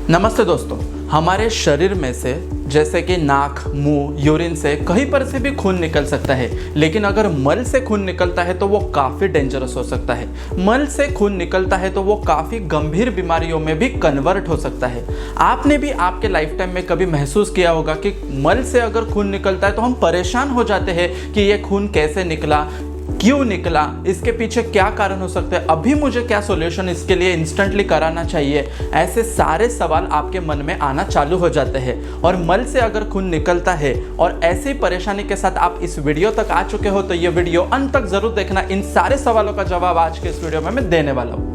नमस्ते दोस्तों। हमारे शरीर में से जैसे कि नाक, मुंह, यूरिन से कहीं पर से भी खून निकल सकता है, लेकिन अगर मल से खून निकलता है तो वो काफ़ी डेंजरस हो सकता है। मल से खून निकलता है तो वो काफ़ी गंभीर बीमारियों में भी कन्वर्ट हो सकता है। आपने भी आपके लाइफ टाइम में कभी महसूस किया होगा कि मल से अगर खून निकलता है तो हम परेशान हो जाते हैं कि ये खून कैसे निकला, क्यों निकला, इसके पीछे क्या कारण हो सकते हैं, अभी मुझे क्या सॉल्यूशन इसके लिए इंस्टेंटली कराना चाहिए। ऐसे सारे सवाल आपके मन में आना चालू हो जाते हैं। और मल से अगर खून निकलता है और ऐसी परेशानी के साथ आप इस वीडियो तक आ चुके हो तो ये वीडियो अंत तक जरूर देखना। इन सारे सवालों का जवाब आज के इस वीडियो में मैं देने वाला हूँ।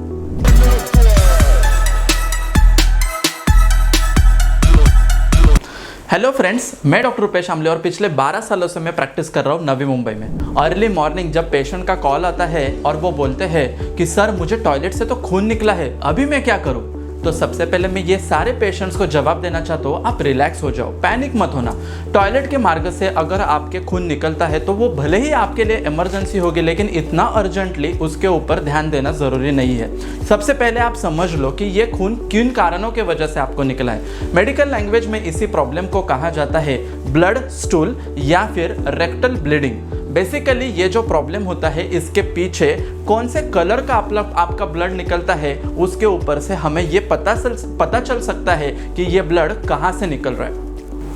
हेलो फ्रेंड्स, मैं डॉक्टर रुपेश आमले और पिछले 12 सालों से मैं प्रैक्टिस कर रहा हूँ नवी मुंबई में। अर्ली मॉर्निंग जब पेशेंट का कॉल आता है और वो बोलते हैं कि सर मुझे टॉयलेट से तो खून निकला है, अभी मैं क्या करूँ, तो सबसे पहले मैं ये सारे पेशेंट्स को जवाब देना चाहता हूँ, आप रिलैक्स हो जाओ, पैनिक मत होना। टॉयलेट के मार्ग से अगर आपके खून निकलता है तो वो भले ही आपके लिए इमरजेंसी होगी, लेकिन इतना अर्जेंटली उसके ऊपर ध्यान देना ज़रूरी नहीं है। सबसे पहले आप समझ लो कि ये खून किन कारणों के वजह से आपको निकला है। मेडिकल लैंग्वेज में इसी प्रॉब्लम को कहा जाता है ब्लड स्टूल या फिर रेक्टल ब्लीडिंग। बेसिकली ये जो प्रॉब्लम होता है इसके पीछे कौन से कलर का आपका ब्लड निकलता है उसके ऊपर से हमें ये पता चल सकता है कि ये ब्लड कहाँ से निकल रहा है।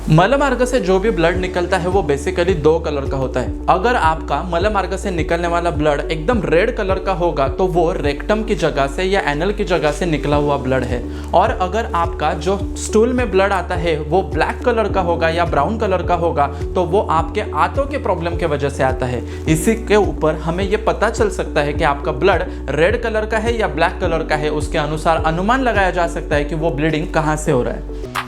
मल मार्ग से जो भी ब्लड निकलता है वो बेसिकली 2 कलर का होता है। अगर आपका मल मार्ग से निकलने वाला ब्लड एकदम रेड कलर का होगा तो वो रेक्टम की जगह से या एनल की जगह से निकला हुआ ब्लड है। और अगर आपका जो स्टूल में ब्लड आता है वो ब्लैक कलर का होगा या ब्राउन कलर का होगा तो वो आपके आंतों के प्रॉब्लम के वजह से आता है। इसी के ऊपर हमें ये पता चल सकता है कि आपका ब्लड रेड कलर का है या ब्लैक कलर का है। उसके अनुसार अनुमान लगाया जा सकता है कि वो ब्लीडिंग कहाँ से हो रहा है।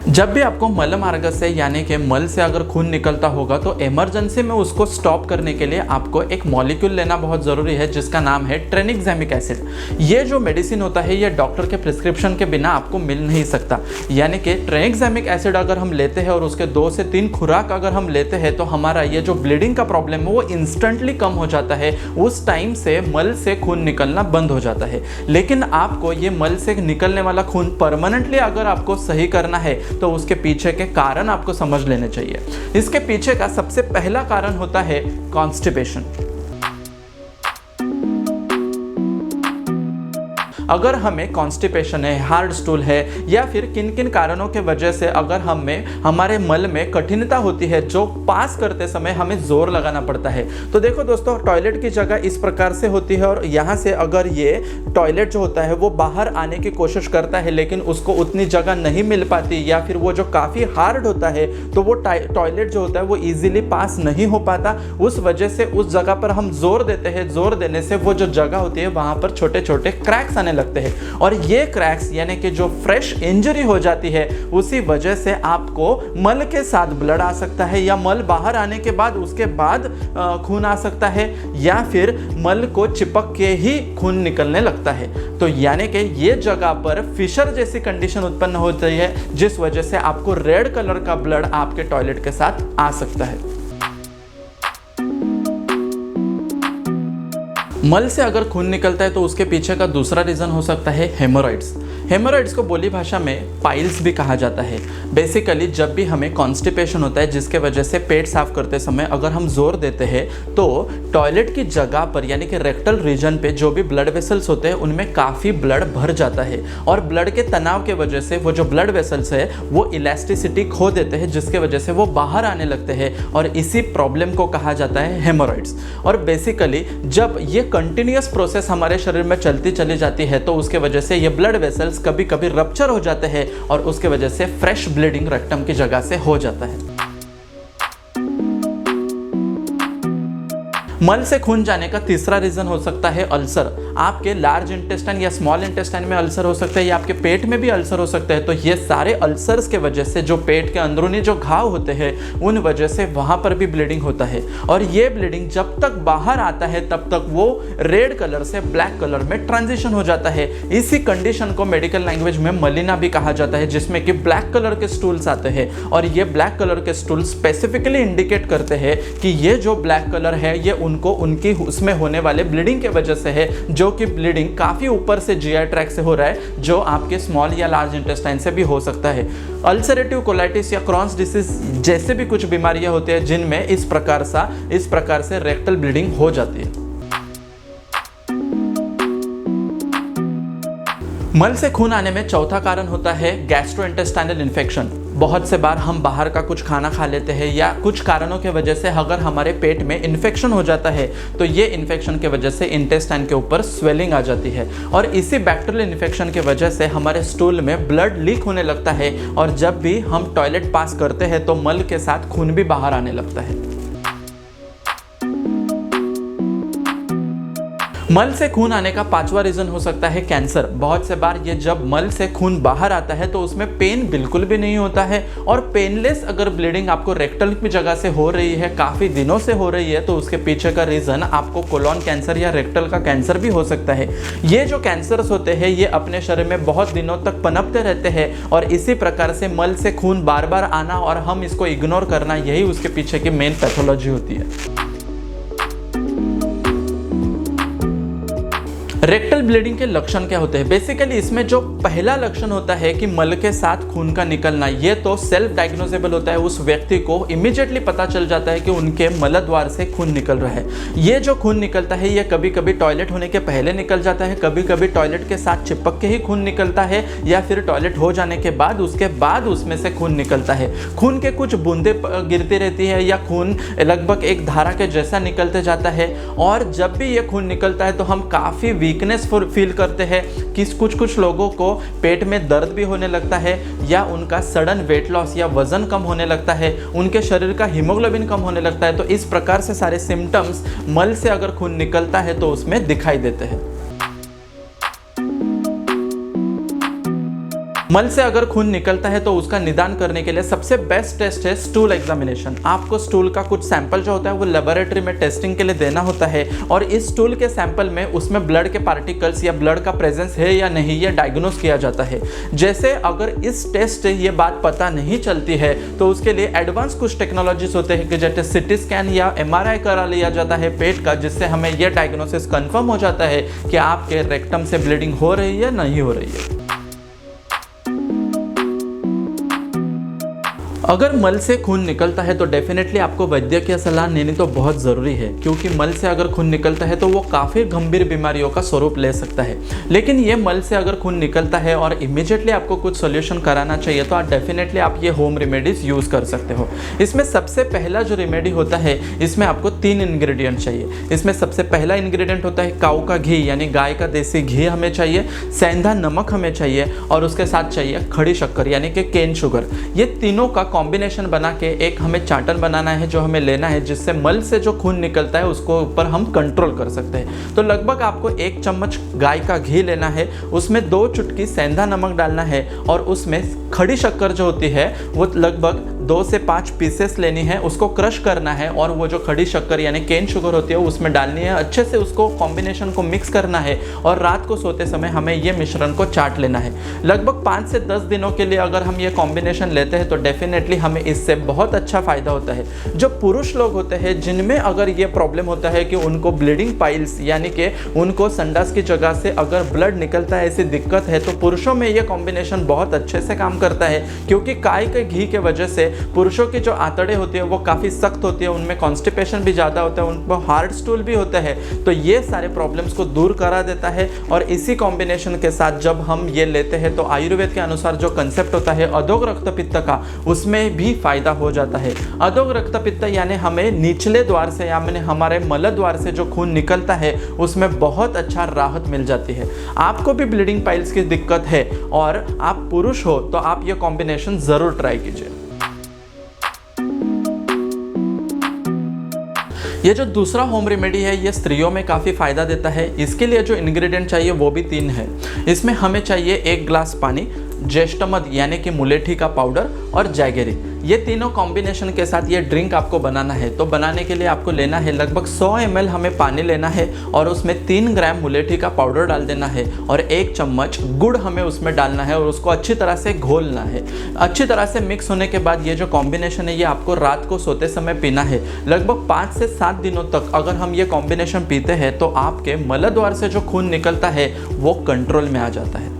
जब भी आपको मल मार्ग से यानी कि मल से अगर खून निकलता होगा तो इमरजेंसी में उसको स्टॉप करने के लिए आपको एक मॉलिक्यूल लेना बहुत ज़रूरी है जिसका नाम है ट्रेनिक्सामिक एसिड। ये जो मेडिसिन होता है ये डॉक्टर के प्रिस्क्रिप्शन के बिना आपको मिल नहीं सकता। यानी कि ट्रेनिक्सामिक एसिड अगर हम लेते हैं और उसके 2 से 3 खुराक अगर हम लेते हैं तो हमारा ये जो ब्लीडिंग का प्रॉब्लम है वो इंस्टेंटली कम हो जाता है। उस टाइम से मल से खून निकलना बंद हो जाता है। लेकिन आपको ये मल से निकलने वाला खून परमानेंटली अगर आपको सही करना है तो उसके पीछे के कारण आपको समझ लेने चाहिए। इसके पीछे का सबसे पहला कारण होता है कॉन्स्टिपेशन। अगर हमें कॉन्स्टिपेशन है, हार्ड स्टूल है या फिर किन किन कारणों के वजह से अगर हमारे मल में कठिनता होती है जो पास करते समय हमें जोर लगाना पड़ता है। तो देखो दोस्तों, टॉयलेट की जगह इस प्रकार से होती है और यहाँ से अगर ये टॉयलेट जो होता है वो बाहर आने की कोशिश करता है लेकिन उसको उतनी जगह नहीं मिल पाती या फिर वो जो काफ़ी हार्ड होता है तो वो टॉयलेट जो होता है वो ईजिली पास नहीं हो पाता। उस वजह से उस जगह पर हम जोर देते हैं। जोर देने से वो जो जगह होती है वहाँ पर छोटे छोटे क्रैक्स आने लगते हैं और ये क्रैक्स यानी कि जो फ्रेश इंजरी हो जाती है उसी वजह से आपको मल के साथ ब्लड आ सकता है या मल बाहर आने के बाद उसके बाद खून आ सकता है या फिर मल को चिपक के ही खून निकलने लगता है। तो यानी कि ये जगह पर फिशर जैसी कंडीशन उत्पन्न होती है जिस वजह से आपको रेड कलर का ब्लड आपके टॉयलेट के साथ आ सकता है। मल से अगर खून निकलता है तो उसके पीछे का दूसरा रीज़न हो सकता है हेमोरॉइड्स। हेमोरॉइड्स को बोली भाषा में पाइल्स भी कहा जाता है। बेसिकली जब भी हमें कॉन्स्टिपेशन होता है जिसके वजह से पेट साफ करते समय अगर हम जोर देते हैं तो टॉयलेट की जगह पर यानी कि रेक्टल रीजन पे जो भी ब्लड वेसल्स होते हैं उनमें काफ़ी ब्लड भर जाता है और ब्लड के तनाव के वजह से वो जो ब्लड वेसल्स है वो इलास्टिसिटी खो देते हैं जिसके वजह से वो बाहर आने लगते हैं और इसी प्रॉब्लम को कहा जाता है हेमोरॉइड्स। और बेसिकली जब ये कंटिन्यूअस प्रोसेस हमारे शरीर में चलती चली जाती है तो उसके वजह से ये ब्लड वेसल्स कभी कभी रप्चर हो जाते हैं और उसके वजह से फ्रेश ब्लीडिंग रेक्टम की जगह से हो जाता है। मल से खून जाने का तीसरा रीजन हो सकता है अल्सर। आपके लार्ज इंटेस्टाइन या स्मॉल इंटेस्टाइन में अल्सर हो सकता है या आपके पेट में भी अल्सर हो सकता है। तो ये सारे अल्सर्स के वजह से जो पेट के अंदरूनी जो घाव होते हैं उन वजह से वहाँ पर भी ब्लीडिंग होता है और ये ब्लीडिंग जब तक बाहर आता है तब तक वो रेड कलर से ब्लैक कलर में ट्रांजिशन हो जाता है। इसी कंडीशन को मेडिकल लैंग्वेज में मलिना भी कहा जाता है जिसमें कि ब्लैक कलर के स्टूल्स आते हैं और ये ब्लैक कलर के स्टूल स्पेसिफिकली इंडिकेट करते हैं कि ये जो ब्लैक कलर है ये उनको उनकी उसमें होने वाले ब्लीडिंग के वजह से है, जो कि ब्लीडिंग काफ़ी ऊपर से जीआई ट्रैक्ट से हो रहा है, जो आपके स्मॉल या लार्ज इंटेस्टाइन से भी हो सकता है। अल्सरेटिव कोलाइटिस या क्रॉन्स डिसीज जैसे भी कुछ बीमारियां होती है जिनमें इस प्रकार से रेक्टल ब्लीडिंग हो जाती है। मल से खून आने में चौथा कारण होता है गैस्ट्रोइंटेस्टाइनल इन्फेक्शन। बहुत से बार हम बाहर का कुछ खाना खा लेते हैं या कुछ कारणों के वजह से अगर हमारे पेट में इन्फेक्शन हो जाता है तो ये इन्फेक्शन के वजह से इंटेस्टाइन के ऊपर स्वेलिंग आ जाती है और इसी बैक्टीरियल इन्फेक्शन की वजह से हमारे स्टूल में ब्लड लीक होने लगता है और जब भी हम टॉयलेट पास करते हैं तो मल के साथ खून भी बाहर आने लगता है। मल से खून आने का पांचवा रीजन हो सकता है कैंसर। बहुत से बार ये जब मल से खून बाहर आता है तो उसमें पेन बिल्कुल भी नहीं होता है और पेनलेस अगर ब्लीडिंग आपको रेक्टल की जगह से हो रही है, काफ़ी दिनों से हो रही है, तो उसके पीछे का रीज़न आपको कोलोन कैंसर या रेक्टल का कैंसर भी हो सकता है। ये जो कैंसर्स होते हैं ये अपने शरीर में बहुत दिनों तक पनपते रहते हैं और इसी प्रकार से मल से खून बार बार आना और हम इसको इग्नोर करना, यही उसके पीछे की मेन पैथोलॉजी होती है। रेक्टल ब्लीडिंग के लक्षण क्या होते हैं? बेसिकली इसमें जो पहला लक्षण होता है कि मल के साथ खून का निकलना, ये तो सेल्फ डायग्नोजेबल होता है। उस व्यक्ति को इमीडिएटली पता चल जाता है कि उनके मलद्वार से खून निकल रहा है। ये जो खून निकलता है ये कभी कभी टॉयलेट होने के पहले निकल जाता है, कभी कभी टॉयलेट के साथ चिपक के ही खून निकलता है या फिर टॉयलेट हो जाने के बाद उसके बाद उसमें से खून निकलता है। खून के कुछ बूंदे गिरती रहती है या खून लगभग एक धारा के जैसा निकलते जाता है और जब भी ये खून निकलता है तो हम काफ़ी वीकनेस फील करते हैं कि कुछ लोगों को पेट में दर्द भी होने लगता है या उनका सडन वेट लॉस या वजन कम होने लगता है, उनके शरीर का हीमोग्लोबिन कम होने लगता है। तो इस प्रकार से सारे सिम्टम्स मल से अगर खून निकलता है तो उसमें दिखाई देते हैं। मल से अगर खून निकलता है तो उसका निदान करने के लिए सबसे बेस्ट टेस्ट है स्टूल एग्जामिनेशन। आपको स्टूल का कुछ सैंपल जो होता है वो लेबोरेटरी में टेस्टिंग के लिए देना होता है और इस स्टूल के सैंपल में उसमें ब्लड के पार्टिकल्स या ब्लड का प्रेजेंस है या नहीं ये डायग्नोस किया जाता है। जैसे अगर इस टेस्ट से ये बात पता नहीं चलती है तो उसके लिए एडवांस कुछ टेक्नोलॉजीज होते हैं कि जैसे सिटी स्कैन या MRI करा लिया जाता है पेट का, जिससे हमें यह डायग्नोसिस कंफर्म हो जाता है कि आपके रेक्टम से ब्लीडिंग हो रही है या नहीं हो रही है। अगर मल से खून निकलता है तो डेफिनेटली आपको वैद्यकीय सलाह लेनी तो बहुत ज़रूरी है, क्योंकि मल से अगर खून निकलता है तो वो काफ़ी गंभीर बीमारियों का स्वरूप ले सकता है। लेकिन ये मल से अगर खून निकलता है और इमीडिएटली आपको कुछ सोल्यूशन कराना चाहिए तो डेफिनेटली आप ये होम रेमेडीज़ यूज़ कर सकते हो। इसमें सबसे पहला जो रेमेडी होता है इसमें आपको 3 इंग्रेडिएंट चाहिए। इसमें सबसे पहला इंग्रेडिएंट होता है काऊ का घी, यानी गाय का देसी घी हमें चाहिए, सेंधा नमक हमें चाहिए और उसके साथ चाहिए खड़ी शक्कर यानी कि केन शुगर। ये तीनों का कॉम्बिनेशन बना के एक हमें चाटन बनाना है जो हमें लेना है, जिससे मल से जो खून निकलता है उसको ऊपर हम कंट्रोल कर सकते हैं। तो लगभग आपको 1 चम्मच गाय का घी लेना है, उसमें 2 चुटकी सेंधा नमक डालना है और उसमें खड़ी शक्कर जो होती है वो लगभग 2 से 5 पीसेस लेनी है, उसको क्रश करना है और वो जो खड़ी शक्कर यानी केन शुगर होती है उसमें डालनी है। अच्छे से उसको कॉम्बिनेशन को मिक्स करना है और रात को सोते समय हमें ये मिश्रण को चाट लेना है। लगभग 5 से 10 दिनों के लिए अगर हम ये कॉम्बिनेशन लेते हैं तो डेफिनेटली हमें इससे बहुत अच्छा फायदा होता है। जो पुरुष लोग होते हैं जिनमें अगर ये प्रॉब्लम होता है कि उनको ब्लीडिंग पाइल्स यानी कि उनको संडास की जगह से अगर ब्लड निकलता है, ऐसी दिक्कत है, तो पुरुषों में ये कॉम्बिनेशन बहुत अच्छे से काम करता है, क्योंकि गाय के घी के वजह से पुरुषों की जो आंतड़े होती है वो काफ़ी सख्त होती है, उनमें कॉन्स्टिपेशन भी ज़्यादा होता है, उनको हार्ड स्टूल भी होता है। तो ये सारे प्रॉब्लम्स को दूर करा देता है और इसी कॉम्बिनेशन के साथ जब हम ये लेते हैं तो आयुर्वेद के अनुसार जो कंसेप्ट होता है अधोग रक्तपित्त का, उसमें भी फायदा हो जाता है। अधोग रक्तपित्त यानी हमें निचले द्वार से या मैंने हमारे मल द्वार से जो खून निकलता है उसमें बहुत अच्छा राहत मिल जाती है। आपको भी ब्लीडिंग पाइल्स की दिक्कत है और आप पुरुष हो तो आप ये कॉम्बिनेशन ज़रूर ट्राई कीजिए। ये जो दूसरा होम रेमेडी है ये स्त्रियों में काफ़ी फ़ायदा देता है। इसके लिए जो इंग्रेडिएंट चाहिए वो भी 3 है। इसमें हमें चाहिए 1 ग्लास पानी, ज्येष्ठमध यानी कि मुलेठी का पाउडर और जैगरी। ये तीनों कॉम्बिनेशन के साथ ये ड्रिंक आपको बनाना है। तो बनाने के लिए आपको लेना है लगभग 100 ml हमें पानी लेना है और उसमें 3 ग्राम मुलेठी का पाउडर डाल देना है और 1 चम्मच गुड़ हमें उसमें डालना है और उसको अच्छी तरह से घोलना है। अच्छी तरह से मिक्स होने के बाद ये जो कॉम्बिनेशन है ये आपको रात को सोते समय पीना है। लगभग 5 से 7 दिनों तक अगर हम ये कॉम्बिनेशन पीते हैं तो आपके मलद्वार से जो खून निकलता है वो कंट्रोल में आ जाता है।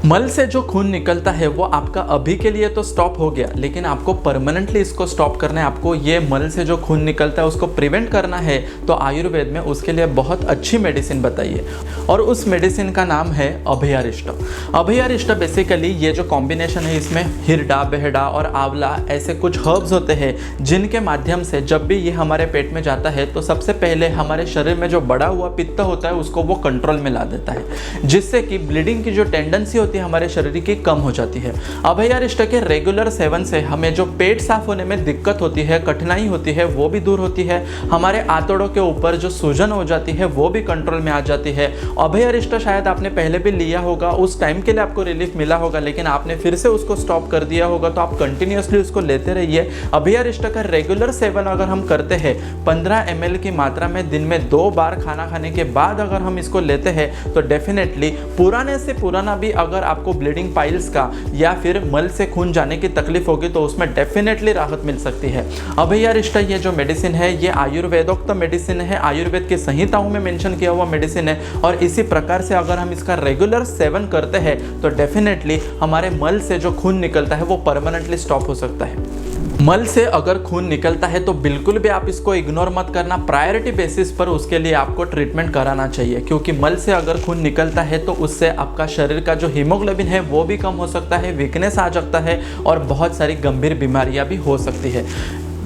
मल से जो खून निकलता है वो आपका अभी के लिए तो स्टॉप हो गया, लेकिन आपको परमानेंटली इसको स्टॉप करना है। आपको ये मल से जो खून निकलता है उसको प्रिवेंट करना है तो आयुर्वेद में उसके लिए बहुत अच्छी मेडिसिन बताइए और उस मेडिसिन का नाम है अभयारिष्ट। अभयारिष्ट बेसिकली ये जो कॉम्बिनेशन है इसमें हिरडा, बेहड़ा और आंवला ऐसे कुछ हर्ब्स होते हैं जिनके माध्यम से जब भी ये हमारे पेट में जाता है तो सबसे पहले हमारे शरीर में जो बढ़ा हुआ पित्त होता है उसको वो कंट्रोल में ला देता है, जिससे कि ब्लीडिंग की जो टेंडेंसी होती है हमारे शरीर की कम हो जाती है। अभयारिष्ट के रेगुलर सेवन से हमें जो पेट साफ होने में दिक्कत होती है, कठिनाई होती है, वो भी दूर होती है। हमारे आंतड़ों के ऊपर जो सूजन हो जाती है वो भी कंट्रोल में आ जाती है। अभयारिष्ट शायद आपने पहले भी लिया होगा, उस टाइम के लिए आपको रिलीफ मिला होगा, लेकिन आपने फिर से उसको स्टॉप कर दिया होगा, तो आप कंटिन्यूअसली उसको लेते रहिए। अभयारिष्ट का रेगुलर सेवन अगर हम करते हैं 15 ml की मात्रा में दिन में 2 बार खाना खाने के बाद अगर हम इसको लेते हैं तो डेफिनेटली पुराने से पुराना भी अगर आपको ब्लीडिंग पाइल्स का या फिर मल से खून जाने की तकलीफ होगी तो उसमें डेफिनेटली राहत मिल सकती है। अभयारिष्ट ये जो मेडिसिन है ये आयुर्वेदोक्त मेडिसिन है, आयुर्वेद की संहिताओं में मेंशन किया हुआ मेडिसिन है और इसी प्रकार से अगर हम इसका रेगुलर सेवन करते हैं तो डेफिनेटली हमारे मल से जो खून निकलता है वो परमानेंटली स्टॉप हो सकता है। मल से अगर खून निकलता है तो बिल्कुल भी आप इसको इग्नोर मत करना, प्रायोरिटी बेसिस पर उसके लिए आपको ट्रीटमेंट कराना चाहिए, क्योंकि मल से अगर खून निकलता है तो उससे आपका शरीर का जो हीमोग्लोबिन है वो भी कम हो सकता है, वीकनेस आ सकता है और बहुत सारी गंभीर बीमारियां भी हो सकती है।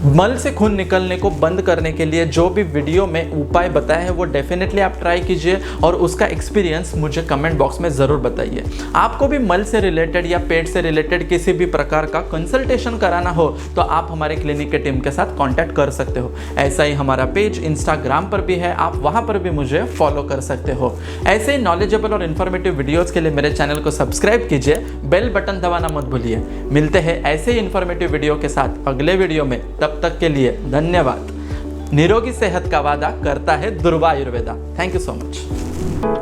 मल से खून निकलने को बंद करने के लिए जो भी वीडियो में उपाय बताया है वो डेफिनेटली आप ट्राई कीजिए और उसका एक्सपीरियंस मुझे कमेंट बॉक्स में ज़रूर बताइए। आपको भी मल से रिलेटेड या पेट से रिलेटेड किसी भी प्रकार का कंसल्टेशन कराना हो तो आप हमारे क्लिनिक के टीम के साथ कांटेक्ट कर सकते हो। ऐसा ही हमारा पेज इंस्टाग्राम पर भी है, आप वहाँ पर भी मुझे फॉलो कर सकते हो। ऐसे ही नॉलेजेबल और इन्फॉर्मेटिव वीडियोज़ के लिए मेरे चैनल को सब्सक्राइब कीजिए, बेल बटन दबाना मत भूलिए। मिलते हैं ऐसे ही इन्फॉर्मेटिव वीडियो के साथ अगले वीडियो में, तब तक के लिए धन्यवाद। निरोगी सेहत का वादा करता है दुर्वा Ayurveda. Thank you so much.